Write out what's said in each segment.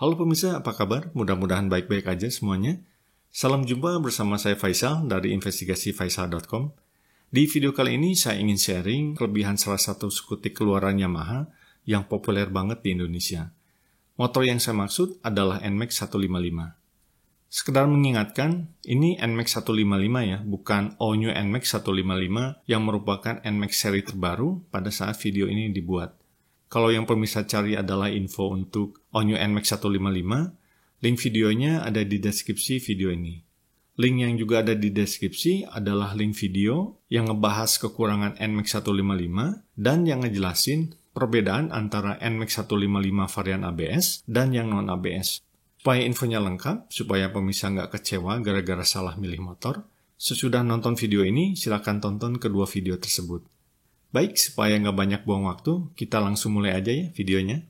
Halo pemirsa, apa kabar? Mudah-mudahan baik-baik aja semuanya. Salam jumpa bersama saya Faisal dari investigasifaisal.com. Di video kali ini saya ingin sharing kelebihan salah satu skutik keluaran Yamaha yang populer banget di Indonesia. Motor yang saya maksud adalah NMAX 155. Sekedar mengingatkan, ini NMAX 155 ya, bukan all new NMAX 155 yang merupakan NMAX seri terbaru pada saat video ini dibuat. Kalau yang pemirsa cari adalah info untuk all new NMAX 155, link videonya ada di deskripsi video ini. Link yang juga ada di deskripsi adalah link video yang ngebahas kekurangan NMAX 155 dan yang ngejelasin perbedaan antara NMAX 155 varian ABS dan yang non-ABS. Supaya infonya lengkap, supaya pemirsa nggak kecewa gara-gara salah milih motor, sesudah nonton video ini, silakan tonton kedua video tersebut. Baik, supaya nggak banyak buang waktu, kita langsung mulai aja ya videonya.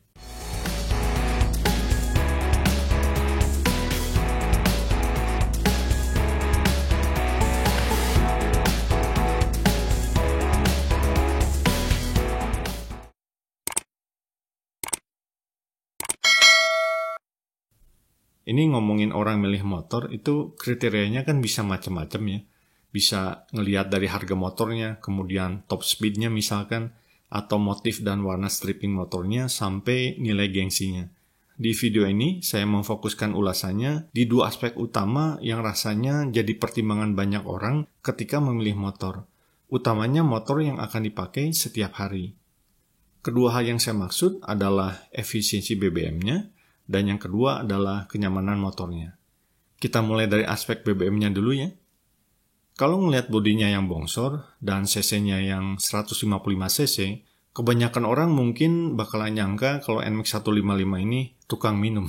Ini ngomongin orang milih motor, itu kriterianya kan bisa macam-macam ya. Bisa ngelihat dari harga motornya, kemudian top speednya misalkan, atau motif dan warna stripping motornya, sampai nilai gengsinya. Di video ini, saya memfokuskan ulasannya di dua aspek utama yang rasanya jadi pertimbangan banyak orang ketika memilih motor. Utamanya motor yang akan dipakai setiap hari. Kedua hal yang saya maksud adalah efisiensi BBM-nya, dan yang kedua adalah kenyamanan motornya. Kita mulai dari aspek BBM-nya dulu ya. Kalau ngelihat bodinya yang bongsor dan cc-nya yang 155 cc, kebanyakan orang mungkin bakalan nyangka kalau NMAX 155 ini tukang minum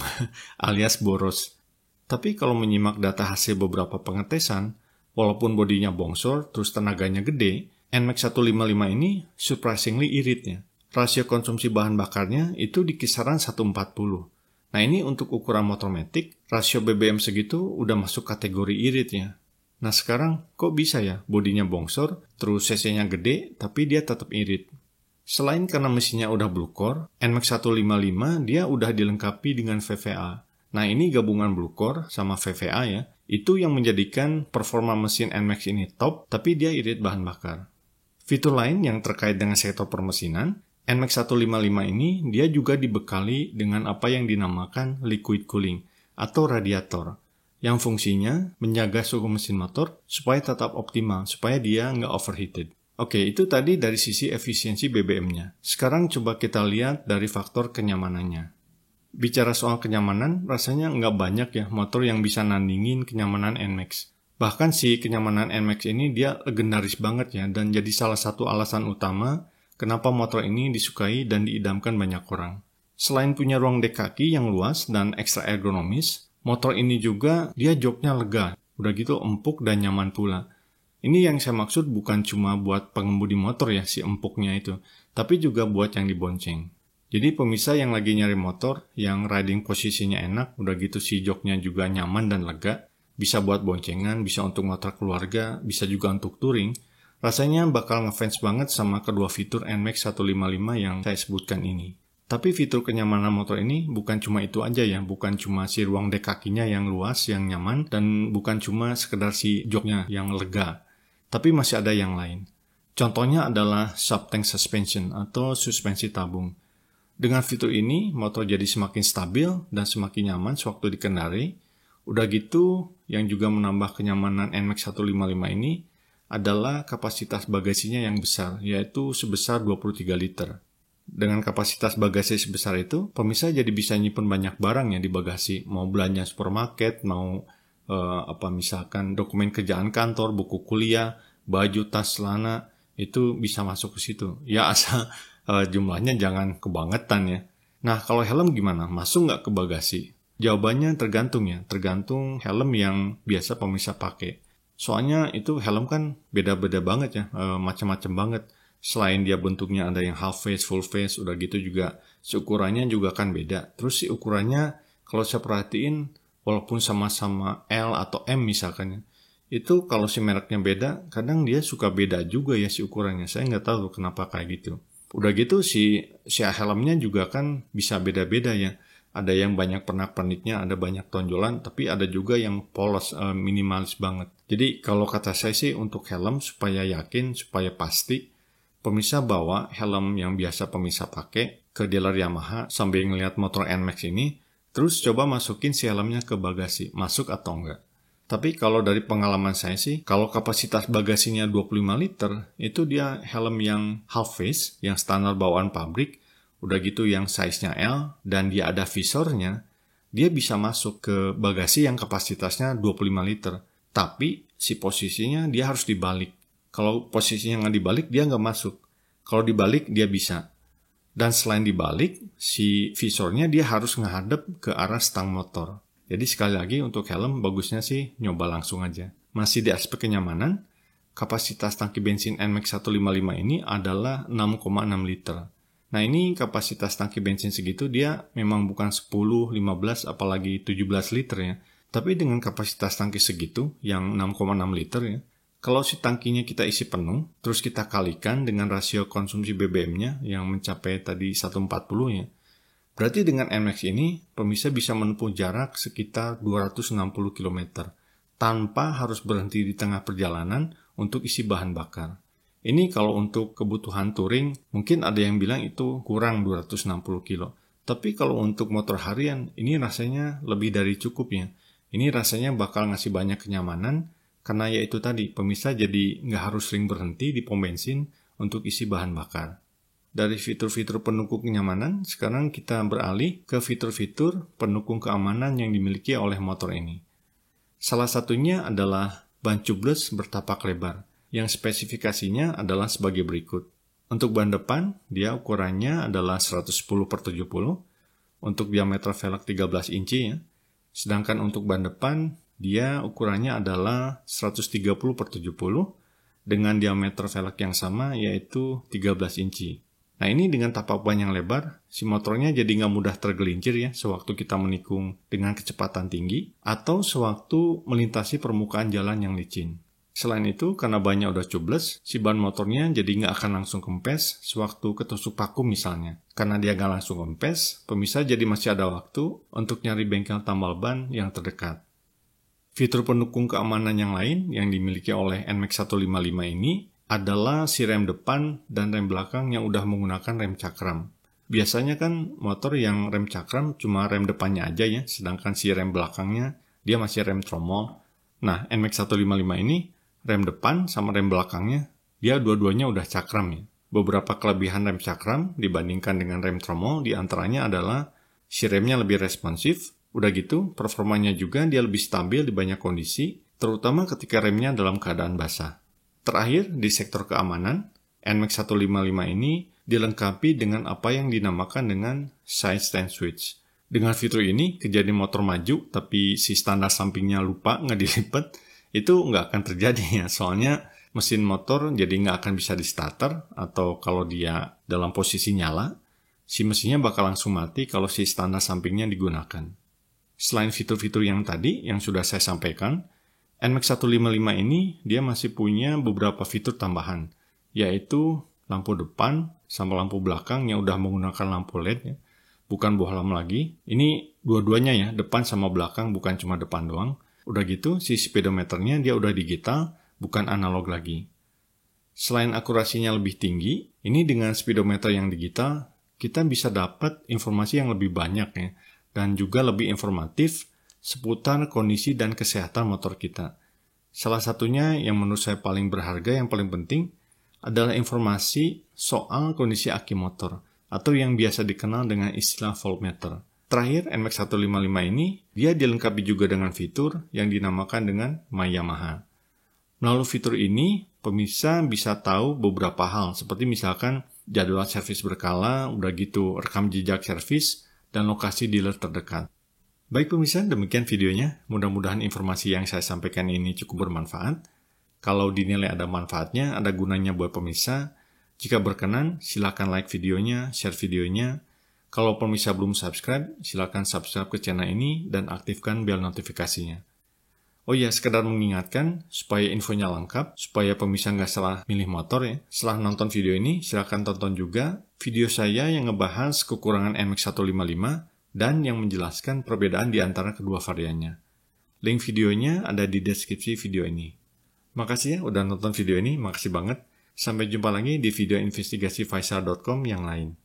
alias boros. Tapi kalau menyimak data hasil beberapa pengetesan, walaupun bodinya bongsor terus tenaganya gede, NMAX 155 ini surprisingly irit ya. Rasio konsumsi bahan bakarnya itu di kisaran 140. Nah ini untuk ukuran motor matic, rasio BBM segitu udah masuk kategori irit ya. Nah sekarang kok bisa ya bodinya bongsor, terus cc-nya gede, tapi dia tetap irit. Selain karena mesinnya udah blue core, NMAX 155 dia udah dilengkapi dengan VVA. Nah ini gabungan blue core sama VVA ya, itu yang menjadikan performa mesin NMAX ini top, tapi dia irit bahan bakar. Fitur lain yang terkait dengan sektor permesinan, NMAX 155 ini dia juga dibekali dengan apa yang dinamakan liquid cooling atau radiator yang fungsinya menjaga suhu mesin motor supaya tetap optimal, supaya dia nggak overheated. Oke, itu tadi dari sisi efisiensi BBM-nya. Sekarang coba kita lihat dari faktor kenyamanannya. Bicara soal kenyamanan, rasanya nggak banyak ya motor yang bisa nandingin kenyamanan NMAX. Bahkan si kenyamanan NMAX ini dia legendaris banget ya, dan jadi salah satu alasan utama kenapa motor ini disukai dan diidamkan banyak orang. Selain punya ruang dek kaki yang luas dan ekstra ergonomis, motor ini juga dia joknya lega, udah gitu empuk dan nyaman pula. Ini yang saya maksud bukan cuma buat pengemudi motor ya si empuknya itu, tapi juga buat yang dibonceng. Jadi pemirsa yang lagi nyari motor, yang riding posisinya enak, udah gitu si joknya juga nyaman dan lega, bisa buat boncengan, bisa untuk motor keluarga, bisa juga untuk touring, rasanya bakal ngefans banget sama kedua fitur NMAX 155 yang saya sebutkan ini. Tapi fitur kenyamanan motor ini bukan cuma itu aja ya, bukan cuma si ruang dek kakinya yang luas, yang nyaman, dan bukan cuma sekedar si joknya yang lega. Tapi masih ada yang lain. Contohnya adalah sub-tank suspension atau suspensi tabung. Dengan fitur ini, motor jadi semakin stabil dan semakin nyaman sewaktu dikendari. Udah gitu, yang juga menambah kenyamanan NMAX 155 ini adalah kapasitas bagasinya yang besar, yaitu sebesar 23 liter. Dengan kapasitas bagasi sebesar itu, pemirsa jadi bisa nyimpen banyak barang ya di bagasi. Mau belanja supermarket, mau misalkan dokumen kerjaan kantor, buku kuliah, baju, tas, celana, itu bisa masuk ke situ. Ya asal jumlahnya jangan kebangetan ya. Nah kalau helm gimana? Masuk nggak ke bagasi? Jawabannya tergantung ya, tergantung helm yang biasa pemirsa pakai. Soalnya itu helm kan beda-beda banget ya, macam-macam banget. Selain dia bentuknya ada yang half face, full face, udah gitu juga ukurannya juga kan beda. Terus si ukurannya kalau saya perhatiin walaupun sama-sama L atau M misalkan, itu kalau si mereknya beda, kadang dia suka beda juga ya si ukurannya. Saya nggak tahu kenapa kayak gitu. Udah gitu si helmnya juga kan bisa beda-beda ya. Ada yang banyak pernak-perniknya, ada banyak tonjolan, tapi ada juga yang polos, minimalis banget. Jadi kalau kata saya sih untuk helm supaya yakin, supaya pasti, pemirsa bawa helm yang biasa pemirsa pakai ke dealer Yamaha sambil ngelihat motor NMAX ini, terus coba masukin si helmnya ke bagasi, masuk atau enggak. Tapi kalau dari pengalaman saya sih, kalau kapasitas bagasinya 25 liter, itu dia helm yang half face, yang standar bawaan pabrik, udah gitu yang size-nya L, dan dia ada visornya, dia bisa masuk ke bagasi yang kapasitasnya 25 liter. Tapi si posisinya dia harus dibalik. Kalau posisinya nggak dibalik, dia nggak masuk. Kalau dibalik, dia bisa. Dan selain dibalik, si visornya dia harus menghadap ke arah stang motor. Jadi sekali lagi untuk helm bagusnya sih nyoba langsung aja. Masih di aspek kenyamanan, kapasitas tangki bensin NMAX 155 ini adalah 6,6 liter. Nah ini kapasitas tangki bensin segitu dia memang bukan 10, 15, apalagi 17 liter ya. Tapi dengan kapasitas tangki segitu yang 6,6 liter ya, kalau si tangkinya kita isi penuh, terus kita kalikan dengan rasio konsumsi BBM-nya yang mencapai tadi 140 ya, berarti dengan NMAX ini, pemirsa bisa menempuh jarak sekitar 260 km tanpa harus berhenti di tengah perjalanan untuk isi bahan bakar. Ini kalau untuk kebutuhan touring, mungkin ada yang bilang itu kurang 260 kilo. Tapi kalau untuk motor harian, ini rasanya lebih dari cukup ya. Ini rasanya bakal ngasih banyak kenyamanan, karena ya itu tadi, pemirsa jadi nggak harus sering berhenti di pom bensin untuk isi bahan bakar. Dari fitur-fitur pendukung kenyamanan, sekarang kita beralih ke fitur-fitur pendukung keamanan yang dimiliki oleh motor ini. Salah satunya adalah ban tubeless bertapak lebar, yang spesifikasinya adalah sebagai berikut. Untuk ban depan, dia ukurannya adalah 110/70, untuk diameter velg 13 inci ya. Sedangkan untuk ban depan, dia ukurannya adalah 130/70, dengan diameter velg yang sama yaitu 13 inci. Nah ini dengan tapak ban yang lebar, si motornya jadi nggak mudah tergelincir ya sewaktu kita menikung dengan kecepatan tinggi atau sewaktu melintasi permukaan jalan yang licin. Selain itu, karena bannya udah tubeless, si ban motornya jadi nggak akan langsung kempes sewaktu ketusuk paku misalnya. Karena dia nggak langsung kempes, pemirsa jadi masih ada waktu untuk nyari bengkel tambal ban yang terdekat. Fitur pendukung keamanan yang lain yang dimiliki oleh NMAX 155 ini adalah si rem depan dan rem belakang yang udah menggunakan rem cakram. Biasanya kan motor yang rem cakram cuma rem depannya aja ya, sedangkan si rem belakangnya dia masih rem tromol. Nah, NMAX 155 ini rem depan sama rem belakangnya dia dua-duanya udah cakram ya. Beberapa kelebihan rem cakram dibandingkan dengan rem tromol diantaranya adalah si remnya lebih responsif, udah gitu performanya juga dia lebih stabil di banyak kondisi, terutama ketika remnya dalam keadaan basah. Terakhir, di sektor keamanan, NMAX 155 ini dilengkapi dengan apa yang dinamakan dengan side stand switch. Dengan fitur ini, kejadian motor maju tapi si standar sampingnya lupa nggak dilipat, itu nggak akan terjadi ya. Soalnya mesin motor jadi nggak akan bisa di starter, atau kalau dia dalam posisi nyala, si mesinnya bakal langsung mati kalau si standar sampingnya digunakan. Selain fitur-fitur yang tadi yang sudah saya sampaikan, NMAX 155 ini dia masih punya beberapa fitur tambahan, yaitu lampu depan sama lampu belakang yang udah menggunakan lampu LED ya. Bukan bohlam lagi, ini dua-duanya ya, depan sama belakang, bukan cuma depan doang. Udah gitu, si speedometernya dia udah digital, bukan analog lagi. Selain akurasinya lebih tinggi, ini dengan speedometer yang digital, kita bisa dapat informasi yang lebih banyak ya, dan juga lebih informatif seputar kondisi dan kesehatan motor kita. Salah satunya yang menurut saya paling berharga, yang paling penting, adalah informasi soal kondisi aki motor, atau yang biasa dikenal dengan istilah voltmeter. Terakhir, NMAX 155 ini, dia dilengkapi juga dengan fitur yang dinamakan dengan My Yamaha. Melalui fitur ini, pemirsa bisa tahu beberapa hal, seperti misalkan jadwal servis berkala, udah gitu rekam jejak servis, dan lokasi dealer terdekat. Baik pemirsa, demikian videonya. Mudah-mudahan informasi yang saya sampaikan ini cukup bermanfaat. Kalau dinilai ada manfaatnya, ada gunanya buat pemirsa, jika berkenan, silakan like videonya, share videonya. Kalau pemirsa belum subscribe, silakan subscribe ke channel ini dan aktifkan bel notifikasinya. Oh ya, sekedar mengingatkan, supaya infonya lengkap, supaya pemirsa nggak salah milih motor ya. Setelah nonton video ini, silakan tonton juga video saya yang ngebahas kekurangan NMAX 155, dan yang menjelaskan perbedaan di antara kedua variannya. Link videonya ada di deskripsi video ini. Makasih ya udah nonton video ini, makasih banget. Sampai jumpa lagi di video investigasifaisal.com yang lain.